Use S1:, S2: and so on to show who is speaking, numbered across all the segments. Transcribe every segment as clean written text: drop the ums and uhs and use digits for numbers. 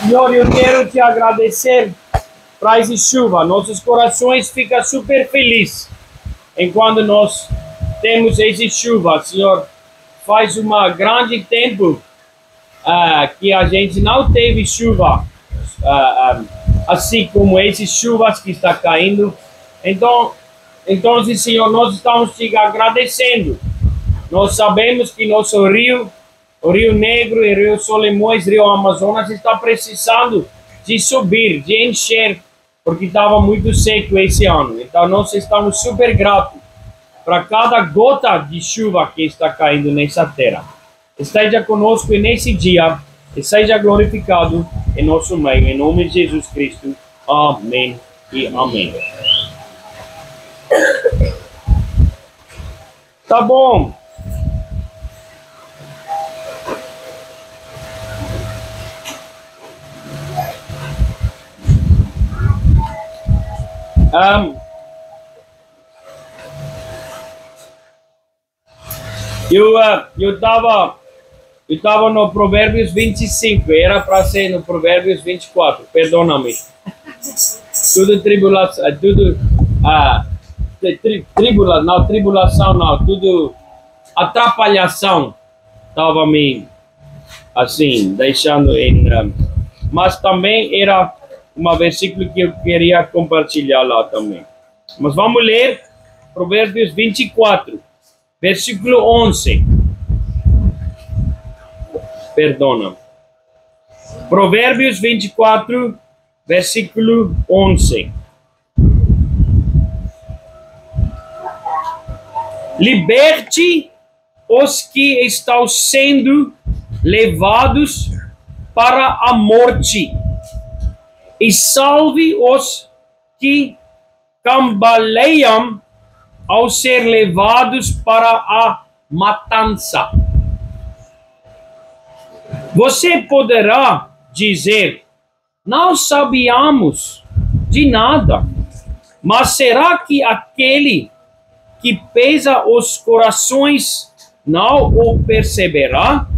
S1: Senhor, eu quero te agradecer por essa chuva. Nossos corações ficam super felizes enquanto nós temos essa chuva. Senhor, faz um grande tempo que a gente não teve chuva assim como essas chuvas que está caindo. Então, Senhor, nós estamos te agradecendo. Nós sabemos que nosso rio, o Rio Negro, e Rio Solimões, Rio Amazonas, está precisando de subir, de encher, porque estava muito seco esse ano. Então, nós estamos super gratos para cada gota de chuva que está caindo nessa terra. Esteja conosco nesse dia e seja glorificado em nosso meio, em nome de Jesus Cristo. Amém e amém. Tá bom. Eu tava no Provérbios 25, era para ser no Provérbios 24, perdona-me. Tudo tribulação, tribulação não, tudo atrapalhação estava me assim deixando em, mas também era um versículo que eu queria compartilhar lá também. Mas vamos ler Provérbios 24, versículo 11. Perdona. Provérbios 24, versículo 11. Liberte os que estão sendo levados para a morte e salve os que cambaleiam ao ser levados para a matança. Você poderá dizer, não sabíamos de nada, mas será que aquele que pesa os corações não o perceberá?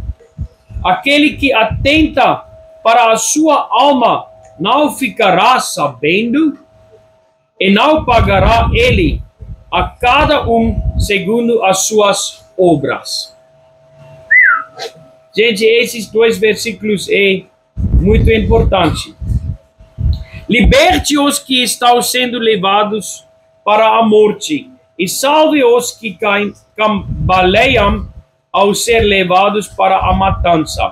S1: Aquele que atenta para a sua alma não ficará sabendo? E não pagará ele a cada um segundo as suas obras? Gente, esses dois versículos é muito importante. Liberte os que estão sendo levados para a morte e salve os que cambaleiam ao ser levados para a matança.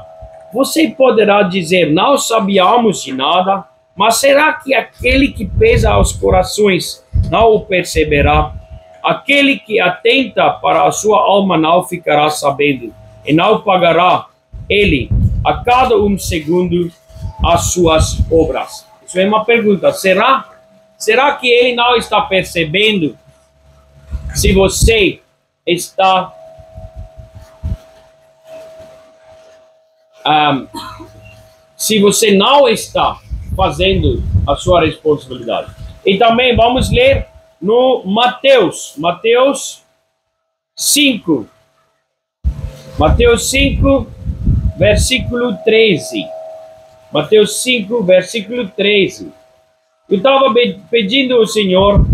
S1: Você poderá dizer, não sabíamos de nada, mas será que aquele que pesa os corações não o perceberá? Aquele que atenta para a sua alma não ficará sabendo, e não pagará ele a cada um segundo as suas obras. Isso é uma pergunta. Será que ele não está percebendo se você está se você não está fazendo a sua responsabilidade? E também vamos ler no Mateus 5. Mateus 5, versículo 13. Mateus 5, versículo 13. Eu estava pedindo ao Senhor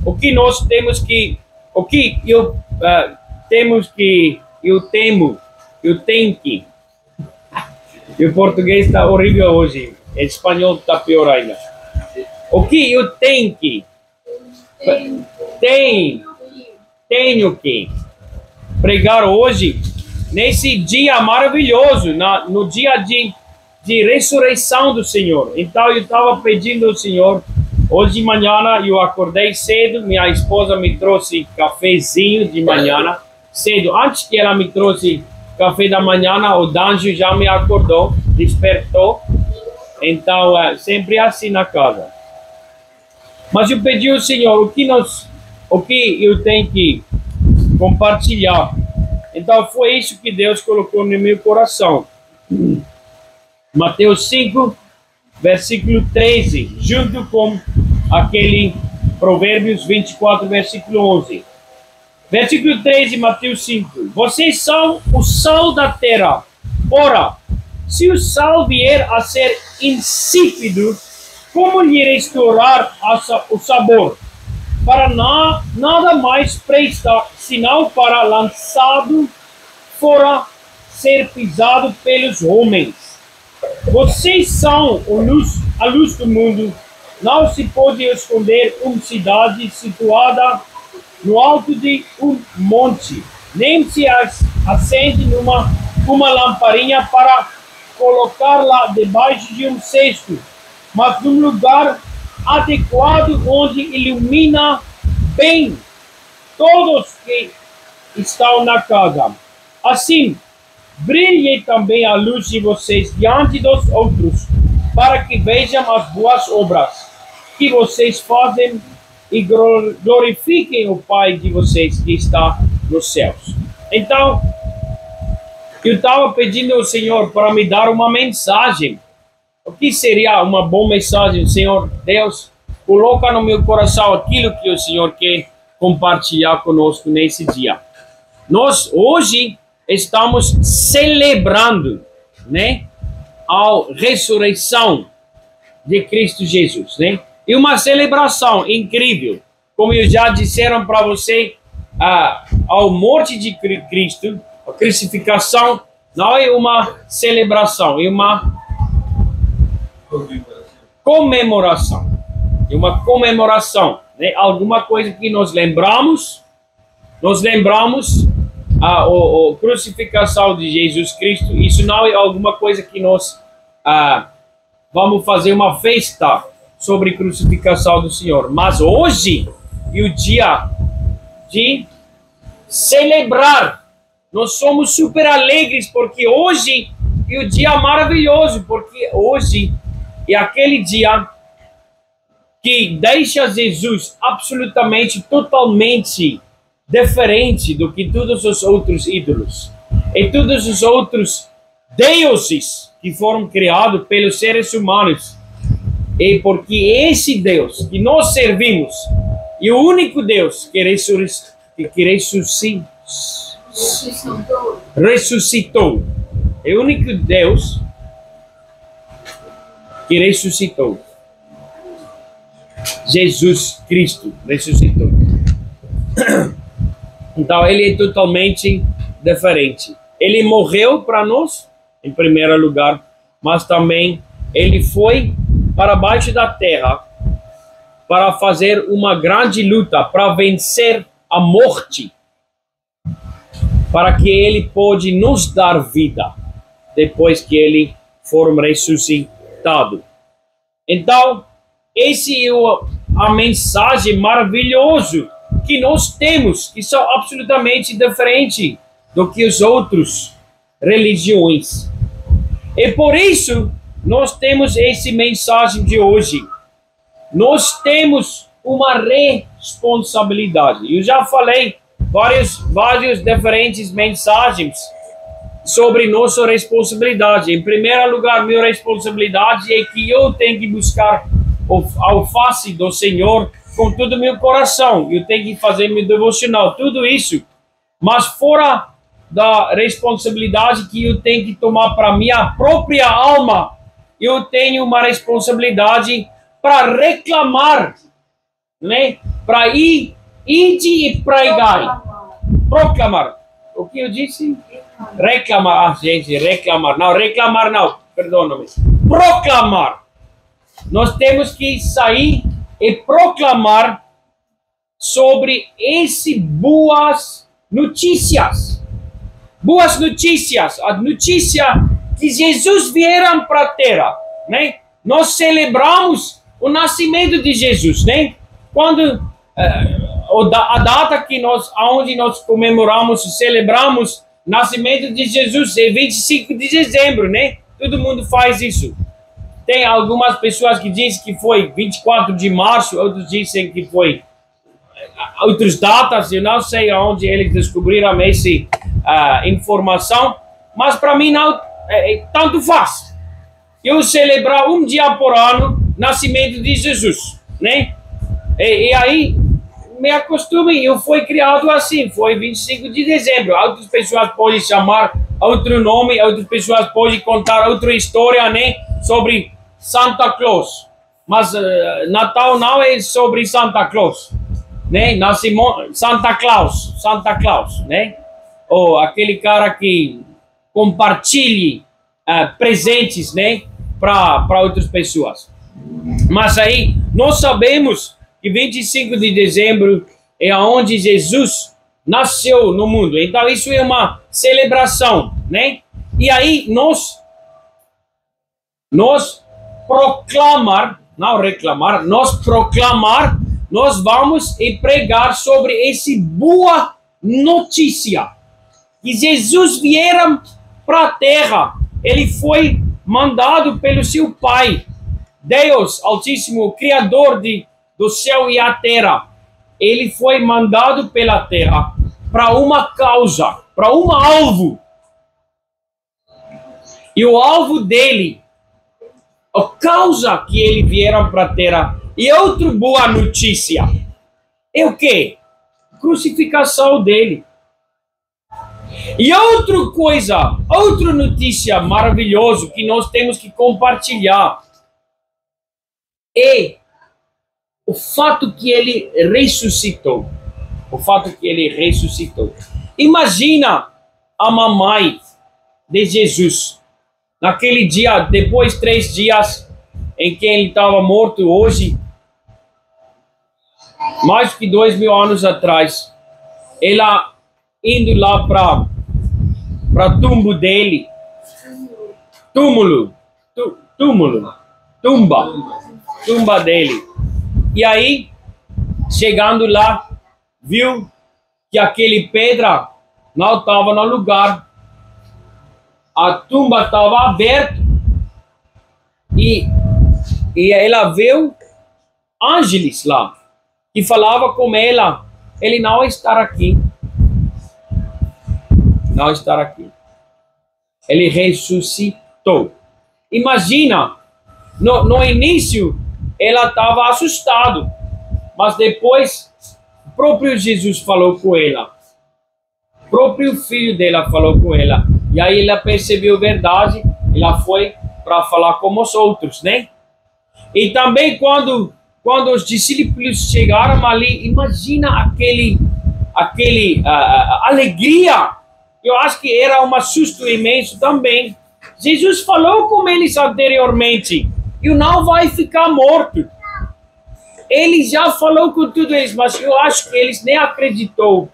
S1: o que nós temos que, o que eu temos que, eu tenho que. E o português está horrível hoje, em espanhol está pior ainda. O que eu tenho que, tenho que pregar hoje, nesse dia maravilhoso, no dia de ressurreição do Senhor. Então eu estava pedindo ao Senhor, hoje de manhã eu acordei cedo, minha esposa me trouxe cafezinho de manhã, cedo. Antes que ela me trouxe café da manhã, o Danjo já me acordou, despertou. Então, sempre assim na casa. Mas eu pedi ao Senhor, o que eu tenho que compartilhar. Então, foi isso que Deus colocou no meu coração. Mateus 5, versículo 13, junto com aquele Provérbios 24, versículo 11. Versículo 13, Mateus 5. Vocês são o sal da terra. Ora, se o sal vier a ser insípido, como lhe restaurar o sabor? Para nada mais presta, senão para lançado fora, ser pisado pelos homens. Vocês são a luz do mundo. Não se pode esconder uma cidade situada no alto de um monte, nem se acende uma lamparina para colocá-la debaixo de um cesto, mas num lugar adequado onde ilumina bem todos que estão na casa. Assim, brilhe também a luz de vocês diante dos outros, para que vejam as boas obras que vocês fazem e glorifiquem o Pai de vocês que está nos céus. Então, eu estava pedindo ao Senhor para me dar uma mensagem. O que seria uma boa mensagem? Senhor Deus, coloca no meu coração aquilo que o Senhor quer compartilhar conosco nesse dia. Nós hoje estamos celebrando, né, a ressurreição de Cristo Jesus, né? E uma celebração incrível, como eu já disseram para você, a morte de Cristo, a crucificação, não é uma celebração, é uma comemoração. É uma comemoração, né? Alguma coisa que nós lembramos a crucificação de Jesus Cristo. Isso não é alguma coisa que nós vamos fazer uma festa sobre a crucificação do Senhor. Mas hoje é o dia de celebrar. Nós somos super alegres porque hoje é um dia maravilhoso, porque hoje é aquele dia que deixa Jesus absolutamente, totalmente diferente do que todos os outros ídolos e todos os outros deuses que foram criados pelos seres humanos. E porque esse Deus que nós servimos é o único Deus que ressuscitou. É o único Deus que ressuscitou. Jesus Cristo ressuscitou. Então ele é totalmente diferente. Ele morreu para nós, em primeiro lugar, mas também ele foi para baixo da terra para fazer uma grande luta, para vencer a morte, para que ele pode nos dar vida depois que ele for ressuscitado. Então, essa é a mensagem maravilhosa que nós temos, que são absolutamente diferentes do que as outras religiões. E por isso, nós temos essa mensagem de hoje. Nós temos uma responsabilidade. Eu já falei várias diferentes mensagens sobre nossa responsabilidade. Em primeiro lugar, minha responsabilidade é que eu tenho que buscar a face do Senhor com todo o meu coração. Eu tenho que fazer meu devocional, tudo isso. Mas fora da responsabilidade que eu tenho que tomar para minha própria alma, eu tenho uma responsabilidade para reclamar, né? Para ir e pregar. Proclamar. O que eu disse? Reclamar. Gente, reclamar. Não, reclamar não. Perdona-me. Proclamar. Nós temos que sair e proclamar sobre essas boas notícias. Boas notícias. A notícia que Jesus vieram para a terra, né? Nós celebramos o nascimento de Jesus, né? Quando a data que onde nós comemoramos, celebramos o nascimento de Jesus é 25 de dezembro, né? Todo mundo faz isso. Tem algumas pessoas que dizem que foi 24 de março, outros dizem que foi outras datas. Eu não sei onde eles descobriram essa informação, mas para mim não tanto faz. Eu celebrar um dia por ano o nascimento de Jesus, né? E aí me acostumei, eu fui criado assim, foi 25 de dezembro. Outras pessoas podem chamar outro nome, outras pessoas podem contar outra história, né? Sobre Santa Claus. Mas Natal não é sobre Santa Claus, né? Santa Claus, né? Ou aquele cara que compartilhe presentes, né? Para outras pessoas. Mas aí nós sabemos que 25 de dezembro é onde Jesus nasceu no mundo. Então isso é uma celebração, né? E aí nós proclamar, não reclamar, nós vamos e pregar sobre esse boa notícia. Que Jesus vieram para a terra. Ele foi mandado pelo seu Pai, Deus Altíssimo, Criador do céu e a terra. Ele foi mandado pela terra para uma causa, para um alvo. E o alvo dele, a causa que ele vieram para a terra, e outra boa notícia, é o quê? Crucificação dele. E outra coisa, outra notícia maravilhosa que nós temos que compartilhar é o fato que ele ressuscitou. O fato que ele ressuscitou. Imagina a mamãe de Jesus. Naquele dia, depois de 3 dias em que ele estava morto, hoje, mais que 2000 anos atrás, ela indo lá para tumbo dele, tumba dele. E aí, chegando lá, viu que aquele pedra não estava no lugar. A tumba estava aberta e ela viu ángeles lá que falava com ela, ele não está aqui. Não está aqui. Ele ressuscitou. Imagina, no início ela estava assustada, mas depois o próprio Jesus falou com ela. O próprio filho dela falou com ela. E aí ela percebeu a verdade, ela foi para falar com os outros, né? E também quando os discípulos chegaram ali, imagina aquele alegria. Eu acho que era um susto imenso também. Jesus falou com eles anteriormente, e não vai ficar morto. Ele já falou com tudo isso, mas eu acho que eles nem acreditou.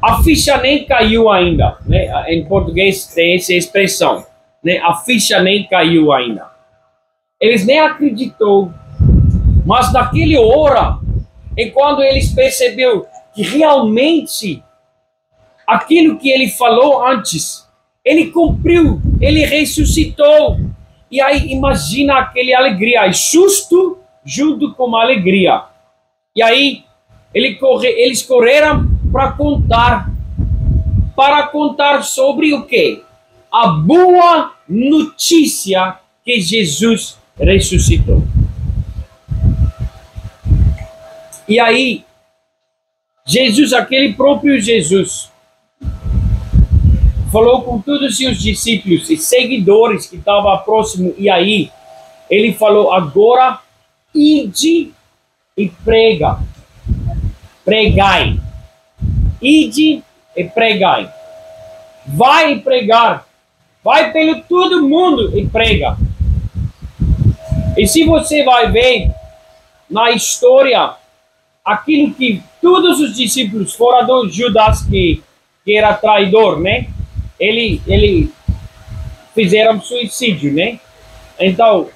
S1: A ficha nem caiu ainda, né? Em português tem essa expressão, né? A ficha nem caiu ainda. Eles nem acreditou. Mas naquele hora, enquanto eles perceberam que realmente aquilo que ele falou antes, ele cumpriu, ele ressuscitou. E aí imagina aquela alegria, e susto junto com a alegria. E aí eles correram para contar sobre o quê? A boa notícia que Jesus ressuscitou. E aí, Jesus, aquele próprio Jesus, falou com todos os seus discípulos e seguidores que estavam próximos, e aí ele falou, agora ide e pregai. Ide e pregai. Vai pregar. Vai pelo todo mundo e prega. E se você vai ver na história, aquilo que todos os discípulos, fora do Judas que era traidor, né? Ele fizeram suicídio, né? Então,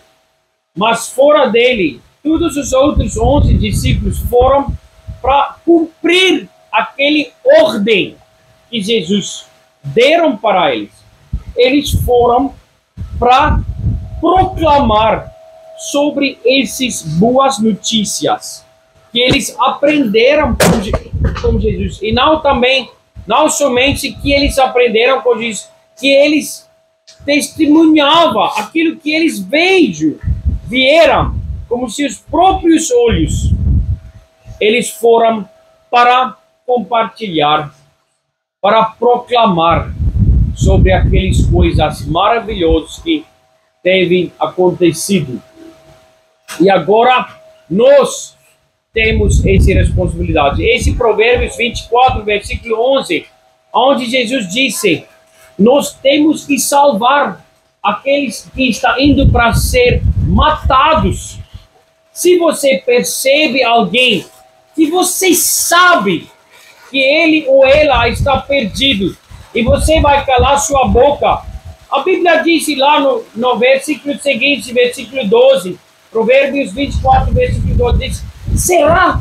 S1: mas fora dele, todos os outros 11 discípulos foram para cumprir aquele ordem que Jesus deram para eles. Eles foram para proclamar sobre essas boas notícias que eles aprenderam com Jesus. E não somente que eles aprenderam com Jesus, que eles testemunhavam aquilo que eles vieram como seus próprios olhos. Eles foram para compartilhar, para proclamar sobre aquelas coisas maravilhosas que devem acontecido. E agora nós temos essa responsabilidade. Esse Provérbios 24, versículo 11, onde Jesus disse: nós temos que salvar aqueles que estão indo para ser matados. Se você percebe alguém que você sabe que ele ou ela está perdido e você vai calar sua boca, a Bíblia diz lá no versículo seguinte, versículo 12, Provérbios 24, versículo 12, diz: será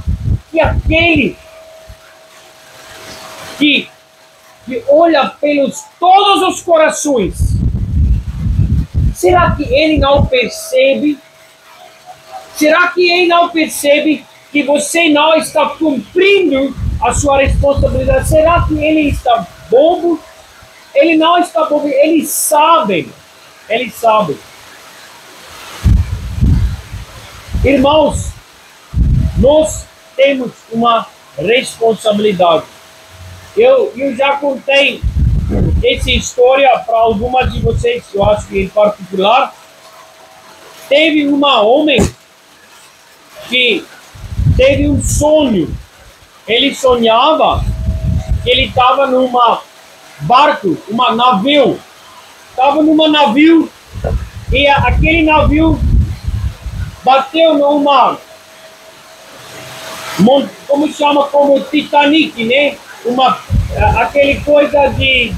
S1: que aquele que olha pelos todos os corações, será que ele não percebe? Será que ele não percebe que você não está cumprindo a sua responsabilidade? Será que ele está bobo? Ele não está bobo, ele sabe. Ele sabe. Irmãos, nós temos uma responsabilidade. Eu já contei essa história para algumas de vocês, eu acho que em particular. Teve uma homem que teve um sonho. Ele sonhava que ele estava numa barco, navio. Estava numa navio e aquele navio bateu numa, como chama, como Titanic, né? Aquele coisa de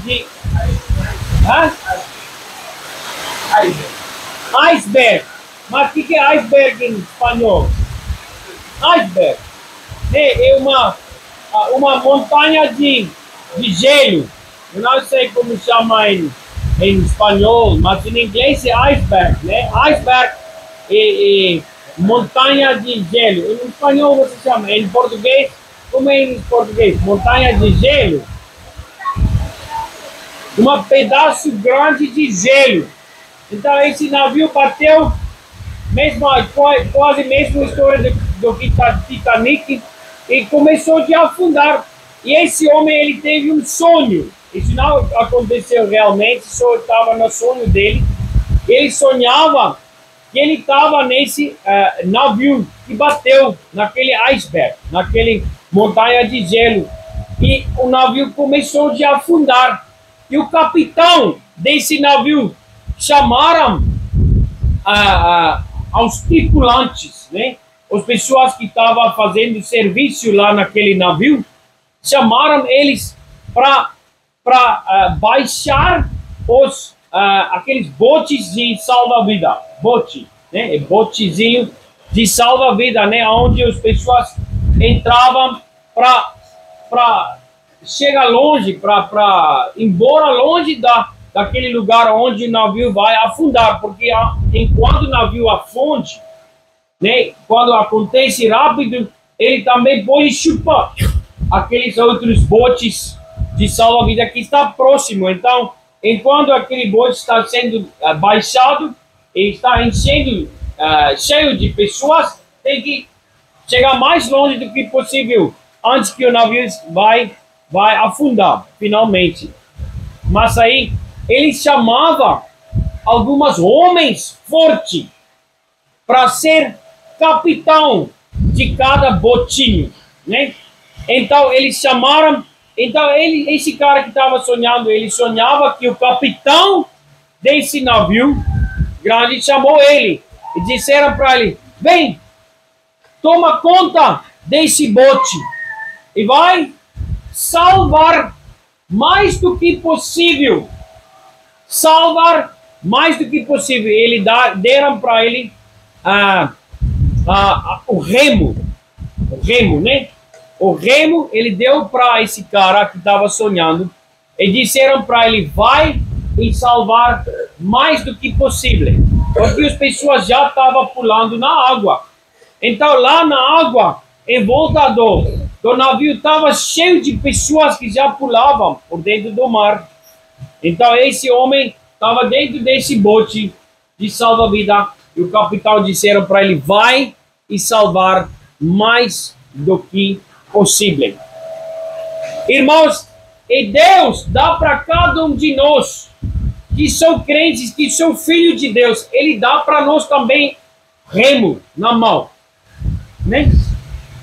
S1: iceberg. Mas o que é iceberg em espanhol? Iceberg é uma montanha de gelo. Eu não sei como chama em espanhol, mas em inglês é iceberg, né? Iceberg é montanha de gelo. Em espanhol você chama, em português, como é em português? Montanha de gelo. Um pedaço grande de gelo. Então esse navio bateu, quase a mesma história do Titanic, e começou a afundar. E esse homem, ele teve um sonho. Isso não aconteceu realmente, só estava no sonho dele. Ele sonhava que ele estava nesse navio que bateu naquele iceberg, naquele montanha de gelo. E o navio começou a afundar. E o capitão desse navio chamaram aos tripulantes, né? As pessoas que estavam fazendo serviço lá naquele navio, chamaram eles para baixar aqueles botes de salva-vida, né? Botezinho de salva-vida, né? Onde as pessoas entravam para chegar longe, para ir embora longe daquele lugar onde o navio vai afundar, porque enquanto o navio afunde, né, quando acontece rápido, ele também pode chupar aqueles outros botes de salva-vida que está próximo. Então, enquanto aquele bote está sendo baixado e está enchendo, cheio de pessoas, tem que chegar mais longe do que possível antes que o navio vai afundar, finalmente. Mas aí ele chamava alguns homens fortes para ser capitão de cada botinho, né? Então eles chamaram. Então esse cara que estava sonhando, ele sonhava que o capitão desse navio grande chamou ele e disseram para ele: vem, toma conta desse bote e vai salvar mais do que possível. Salvar mais do que possível. Deram para ele o remo, né? O remo ele deu para esse cara que estava sonhando e disseram para ele: vai e salvar mais do que possível, porque as pessoas já estavam pulando na água. Então lá na água, em volta do navio, estava cheio de pessoas que já pulavam por dentro do mar. Então esse homem estava dentro desse bote de salva-vida e o capitão disseram para ele: vai e salvar mais do que possível. Irmãos, E Deus dá para cada um de nós, que são crentes, que são filhos de Deus, Ele dá para nós também remo na mão, né?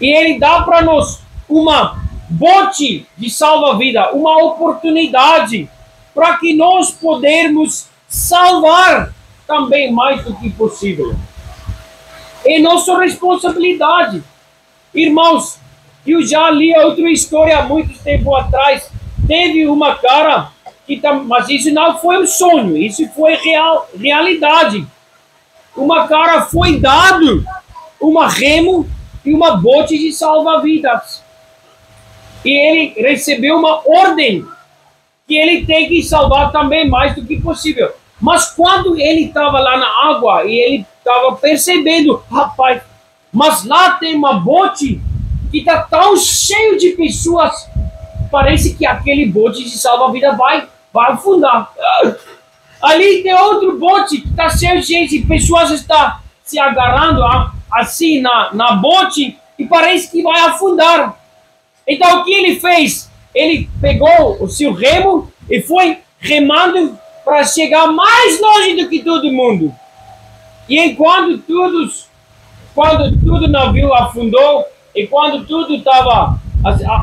S1: E Ele dá para nós uma bote de salva-vida, uma oportunidade para que nós podermos salvar também mais do que possível. É nossa responsabilidade. Irmãos, eu já li outra história há muito tempo atrás. Teve uma cara que mas isso não foi um sonho, isso foi realidade. Uma cara foi dado uma remo e uma bote de salva-vidas. E ele recebeu uma ordem que ele tem que salvar também mais do que possível. Mas quando ele estava lá na água e ele estava percebendo, rapaz, mas lá tem uma bote que está tão cheio de pessoas, parece que aquele bote de salva-vida vai afundar. Ali tem outro bote que está cheio de gente, pessoas estão se agarrando assim na bote e parece que vai afundar. Então o que ele fez? Ele pegou o seu remo e foi remando para chegar mais longe do que todo mundo. E enquanto todo navio afundou, e quando tudo estava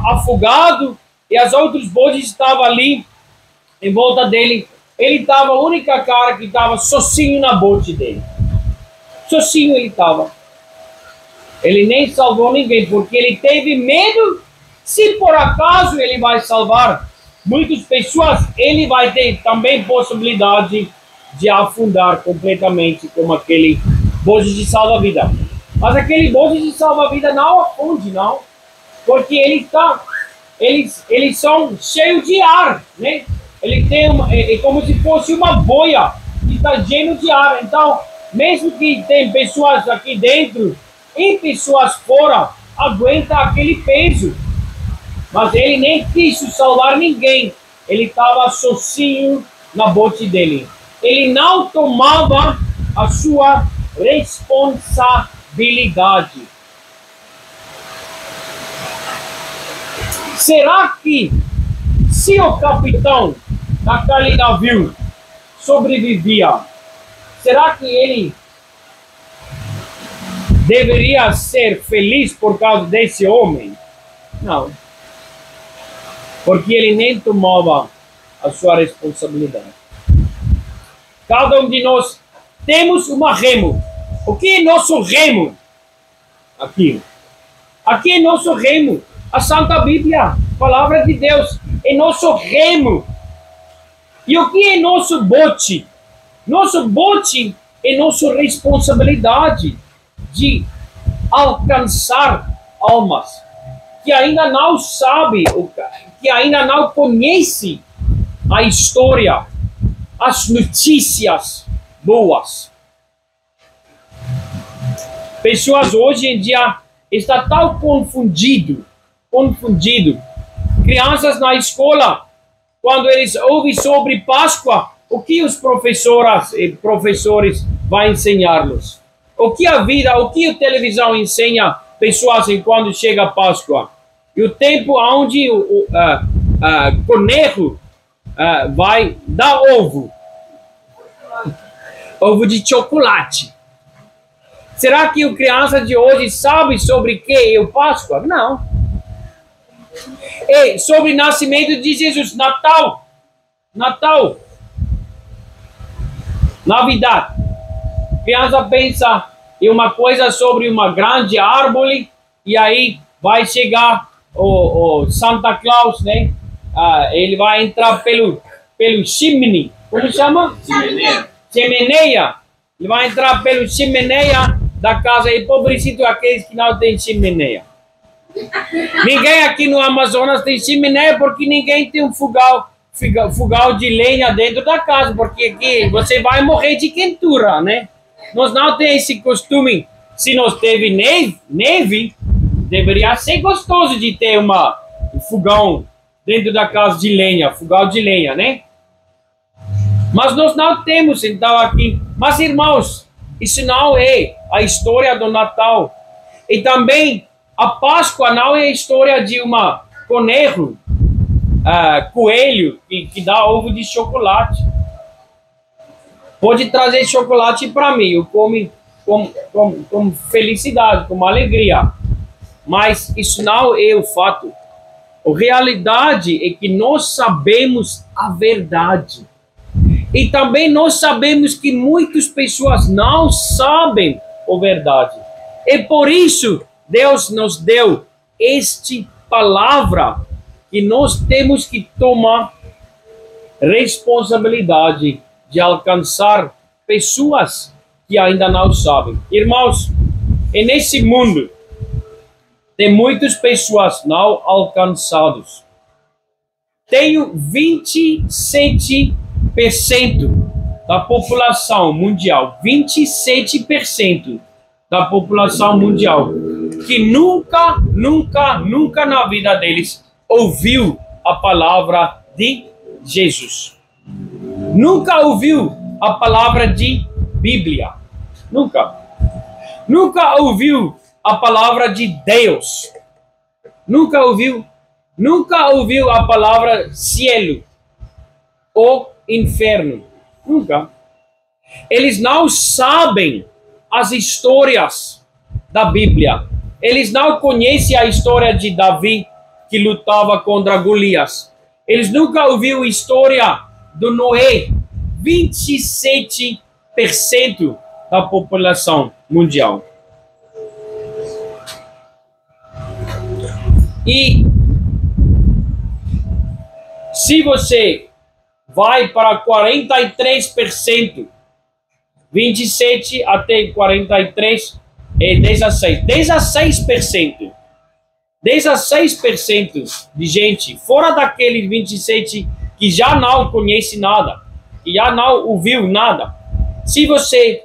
S1: afogado, e as outras botes estavam ali em volta dele, ele estava a única cara que estava sozinho na bote dele. Sozinho ele estava. Ele nem salvou ninguém, porque ele teve medo. Se por acaso ele vai salvar muitas pessoas, ele vai ter também possibilidade de afundar completamente como aquele bote de salva-vida. Mas aquele bote de salva-vida não afunde, não. Porque eles são cheios de ar, né? Ele tem é como se fosse uma boia que está cheio de ar. Então, mesmo que tem pessoas aqui dentro e pessoas fora, aguenta aquele peso. Mas ele nem quis salvar ninguém. Ele estava sozinho na bote dele. Ele não tomava a sua responsabilidade. Será que se o capitão daquele navio sobrevivia, será que ele deveria ser feliz por causa desse homem? Não. Porque ele nem tomava a sua responsabilidade. Cada um de nós temos uma remo. O que é nosso remo? Aqui é nosso remo. A Santa Bíblia, a Palavra de Deus, é nosso remo. E o que é nosso bote? Nosso bote é nossa responsabilidade de alcançar almas que ainda não sabem, que ainda não conhecem a história, as notícias boas. Pessoas hoje em dia estão tão confundidos. Crianças na escola, quando eles ouvem sobre Páscoa, o que os professores vão ensinar-los? O que a vida, o que a televisão ensina pessoas quando chega a Páscoa? E o tempo onde o conejo vai dar ovo. Ovo de chocolate. Será que a criança de hoje sabe sobre o que é o Páscoa? Não. E sobre o nascimento de Jesus, Natal, Navidad. A criança pensa em uma coisa sobre uma grande árvore e aí vai chegar o Santa Claus, né? Ele vai entrar pelo chimney, como chama? Chimeneia. Ele vai entrar pelo chimeneia da casa, e pobrecito aqueles que não tem chimeneia. Ninguém aqui no Amazonas tem chimeneia porque ninguém tem um fogão de lenha dentro da casa, porque aqui você vai morrer de quentura, né? Nós não temos esse costume. Se nós teve neve, deveria ser gostoso de ter um fogão dentro da casa de lenha, fogão de lenha, né? Mas nós não temos, então, aqui. Mas, irmãos, isso não é a história do Natal. E também a Páscoa não é a história de uma conejo. coelho que dá ovo de chocolate. Pode trazer chocolate para mim, eu como com felicidade, com alegria. Mas isso não é o fato. A realidade é que nós sabemos a verdade. E também nós sabemos que muitas pessoas não sabem a verdade. E por isso Deus nos deu esta palavra que nós temos que tomar responsabilidade de alcançar pessoas que ainda não sabem. Irmãos, nesse mundo tem muitas pessoas não alcançadas. Tenho 27% da população mundial, 27% da população mundial, que nunca na vida deles ouviu a palavra de Jesus. Nunca ouviu a palavra de Bíblia. Nunca ouviu a palavra de Deus. Nunca ouviu a palavra cielo ou inferno. Nunca. Eles não sabem as histórias da Bíblia. Eles não conhecem a história de Davi que lutava contra Golias. Eles nunca ouviram a história do Noé. 27% da população mundial. E se você vai para 43%, 27 até 43 é 16%. 16% de gente, fora daqueles 27 que já não conhece nada, que já não ouviu nada. Se você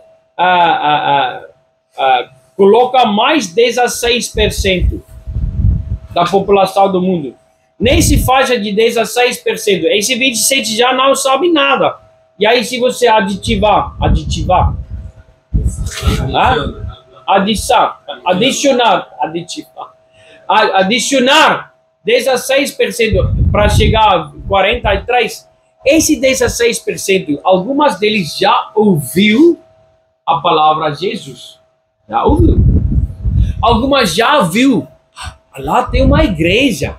S1: coloca mais 16% da população do mundo nesse faixa de 16%, esse 27 já não sabe nada. E aí se você adicionar 16% para chegar a 43%, esse 16%, algumas deles já ouviu a palavra Jesus. Já ouviu. Algumas já viu. Lá tem uma igreja.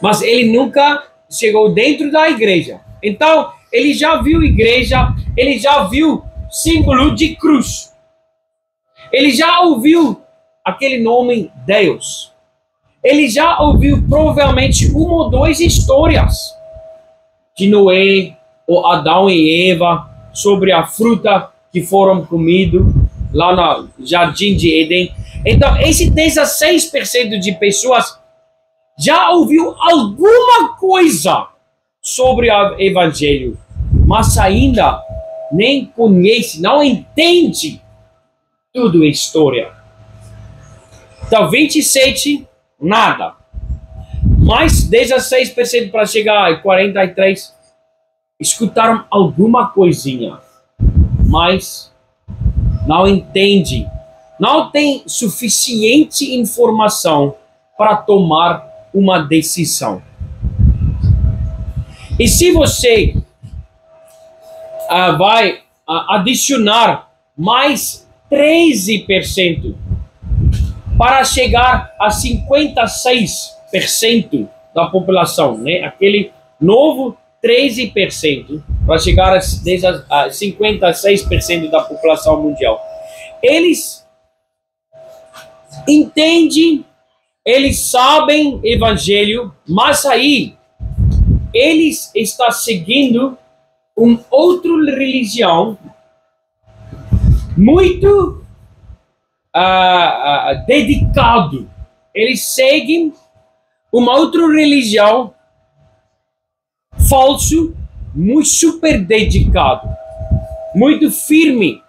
S1: Mas ele nunca chegou dentro da igreja. Então, ele já viu igreja, ele já viu símbolo de cruz. Ele já ouviu aquele nome Deus. Ele já ouviu provavelmente uma ou duas histórias de Noé, ou Adão e Eva, sobre a fruta que foram comidos lá no Jardim de Éden. Então, esse 16% de pessoas já ouviu alguma coisa sobre o Evangelho, mas ainda nem conhece, não entende tudo a história. Então, 27%, nada. Mais 16% para chegar a 43%, escutaram alguma coisinha, mas não entende, não tem suficiente informação para tomar uma decisão. E se você vai adicionar mais 13% para chegar a 56% da população, né? Aquele novo 13% para chegar a 56% da população mundial. Eles entendem, eles sabem evangelho, mas aí eles estão seguindo uma outra religião muito dedicado. Eles seguem uma outra religião falso, muito super dedicado, muito firme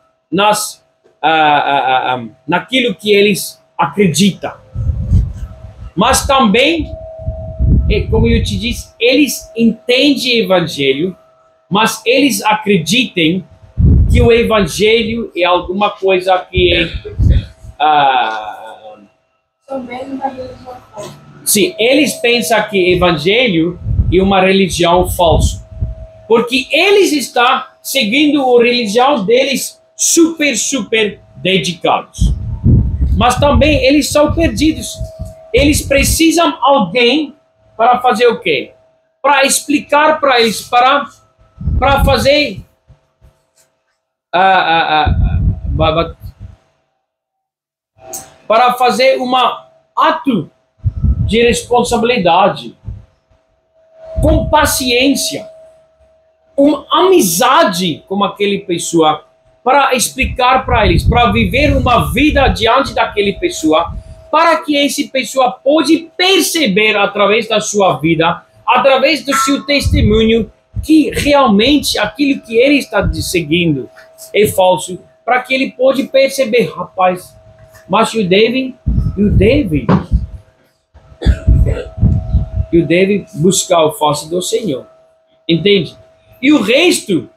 S1: naquilo que eles acreditam. Mas também, como eu te disse, eles entendem o evangelho, mas eles acreditam que o evangelho é alguma coisa que é sim, eles pensam que evangelho e uma religião falsa. Porque eles estão seguindo a religião deles super dedicados. Mas também eles são perdidos. Eles precisam de alguém para fazer o quê? Para explicar para eles, para fazer para fazer um ato de responsabilidade, com paciência, uma amizade com aquela pessoa, para explicar para eles, para viver uma vida diante daquela pessoa, para que essa pessoa pode perceber através da sua vida, através do seu testemunho, que realmente aquilo que ele está seguindo é falso, para que ele pode perceber, rapaz, mas eu devo buscar o face do Senhor, entende? E o resto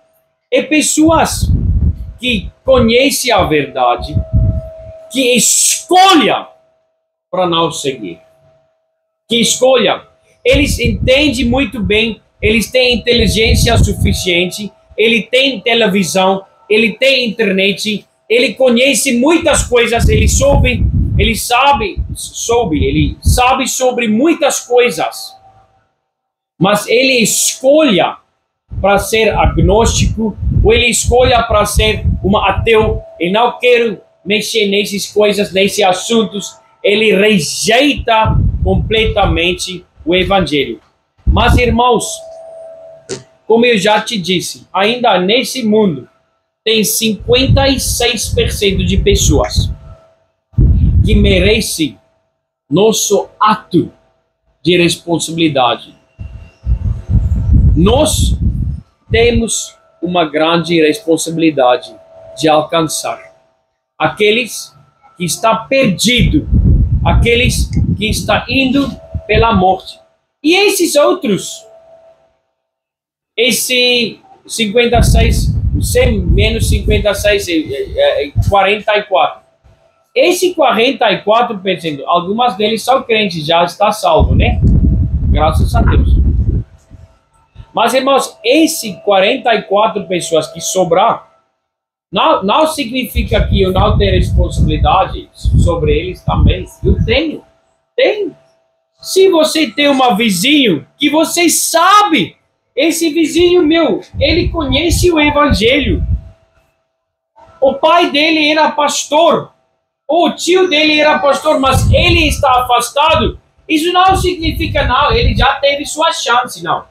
S1: é pessoas que conhecem a verdade, que escolha para não seguir, que escolha. Eles entendem muito bem, eles têm inteligência suficiente, ele tem televisão, ele tem internet, ele conhece muitas coisas, ele sabe sobre muitas coisas, mas ele escolha para ser agnóstico, ou ele escolha para ser um ateu, e não quer mexer nessas coisas, nesses assuntos, ele rejeita completamente o evangelho. Mas, irmãos, como eu já te disse, ainda nesse mundo tem 56% de pessoas que merecem nosso ato de responsabilidade. Nós temos uma grande responsabilidade de alcançar aqueles que estão perdidos, aqueles que estão indo pela morte. E esses outros, esse 56, menos 56, 44. Esse 44%, algumas deles são crentes, já está salvo, né? Graças a Deus. Mas, irmãos, esse 44 pessoas que sobrar, não significa que eu não tenho responsabilidade sobre eles também. Eu tenho. Se você tem um vizinho que você sabe, esse vizinho meu, ele conhece o evangelho. O pai dele era pastor, ou o tio dele era pastor, mas ele está afastado. Isso não significa não, ele já teve sua chance, não.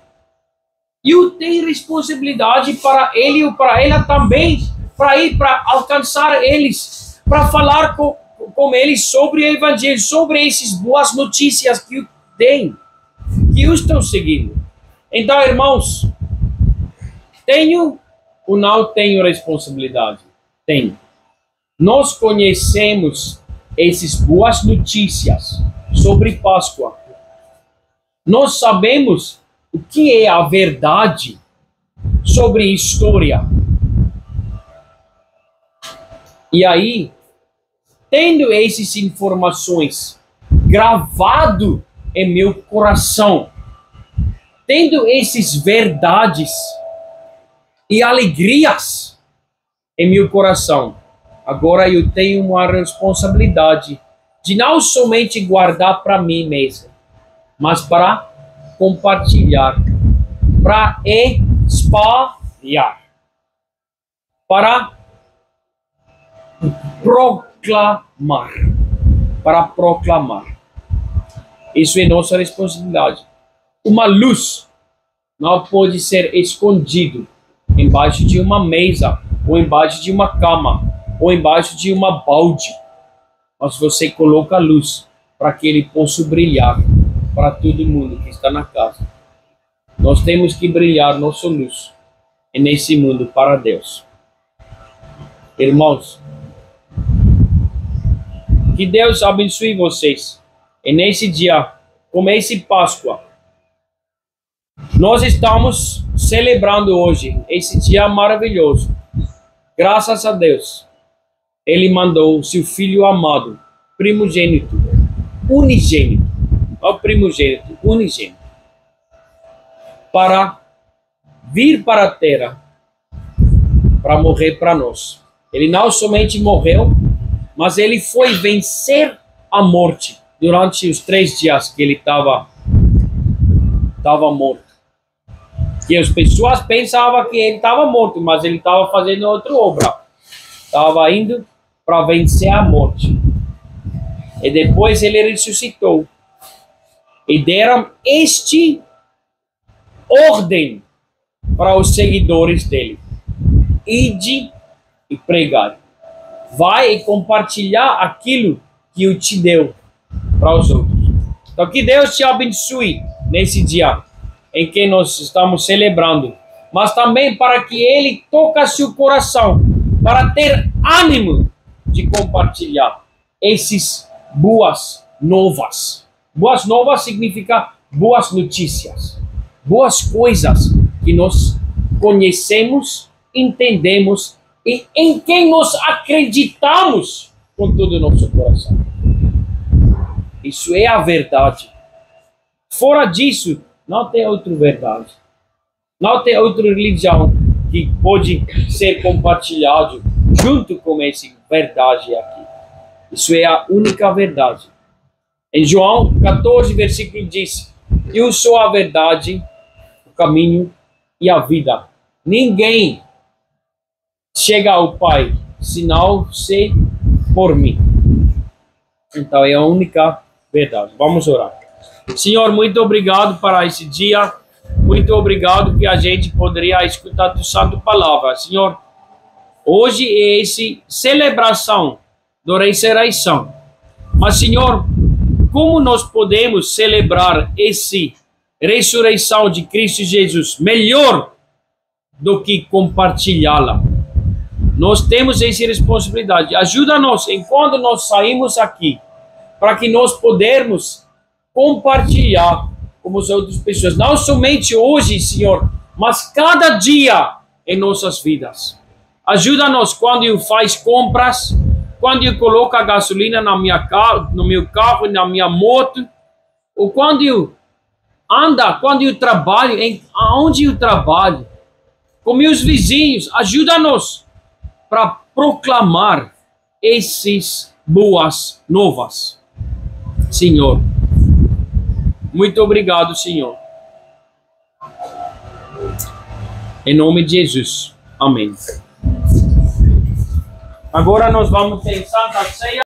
S1: Eu tenho responsabilidade para ele e para ela também, para ir para alcançar eles, para falar com eles sobre o evangelho, sobre essas boas notícias que eu tenho, que eu estou seguindo. Então, irmãos, tenho ou não tenho responsabilidade? Tenho. Nós conhecemos essas boas notícias sobre Páscoa. Nós sabemos o que é a verdade sobre a história. E aí, tendo essas informações gravado em meu coração, tendo essas verdades e alegrias em meu coração, agora eu tenho uma responsabilidade de não somente guardar para mim mesmo, mas para compartilhar, para espalhar, para proclamar. Isso é nossa responsabilidade. Uma luz não pode ser escondido embaixo de uma mesa, ou embaixo de uma cama, ou embaixo de uma balde. Mas você coloca a luz para que ele possa brilhar para todo mundo que está na casa. Nós temos que brilhar nossa luz nesse mundo para Deus. Irmãos, que Deus abençoe vocês. E nesse dia, como esse Páscoa, nós estamos celebrando hoje esse dia maravilhoso. Graças a Deus, Ele mandou o seu Filho amado, primogênito, unigênito, não primogênito, unigênito, para vir para a terra para morrer para nós. Ele não somente morreu, mas ele foi vencer a morte durante os 3 dias que ele estava morto. Que as pessoas pensavam que ele estava morto, mas ele estava fazendo outra obra. Estava indo para vencer a morte. E depois ele ressuscitou. E deram este ordem para os seguidores dele: ide e pregai. Vai e compartilhar aquilo que eu te deu para os outros. Então que Deus te abençoe nesse dia em que nós estamos celebrando, mas também para que Ele toque seu coração, para ter ânimo de compartilhar esses boas novas. Boas novas significa boas notícias, boas coisas que nós conhecemos, entendemos e em quem nós acreditamos com todo o nosso coração. Isso é a verdade. Fora disso, não tem outra verdade. Não tem outra religião que pode ser compartilhado junto com essa verdade aqui. Isso é a única verdade. Em João 14, versículo diz: eu sou a verdade, o caminho e a vida. Ninguém chega ao Pai senão se por mim. Então é a única verdade. Vamos orar. Senhor, muito obrigado para esse dia. Muito obrigado que a gente poderia escutar a tua santa palavra. Senhor, hoje é essa celebração da ressurreição. Mas, Senhor, como nós podemos celebrar essa ressurreição de Cristo Jesus melhor do que compartilhá-la? Nós temos essa responsabilidade. Ajuda-nos enquanto nós saímos aqui, para que nós podermos compartilhar com as outras pessoas, não somente hoje, Senhor, mas cada dia em nossas vidas. Ajuda-nos quando eu faço compras, quando eu coloco a gasolina no meu carro, na minha moto, ou quando eu ando, quando eu trabalho, aonde eu trabalho, com meus vizinhos. Ajuda-nos para proclamar essas boas novas. Senhor, muito obrigado, Senhor. Em nome de Jesus. Amém. Agora nós vamos ter Santa Ceia.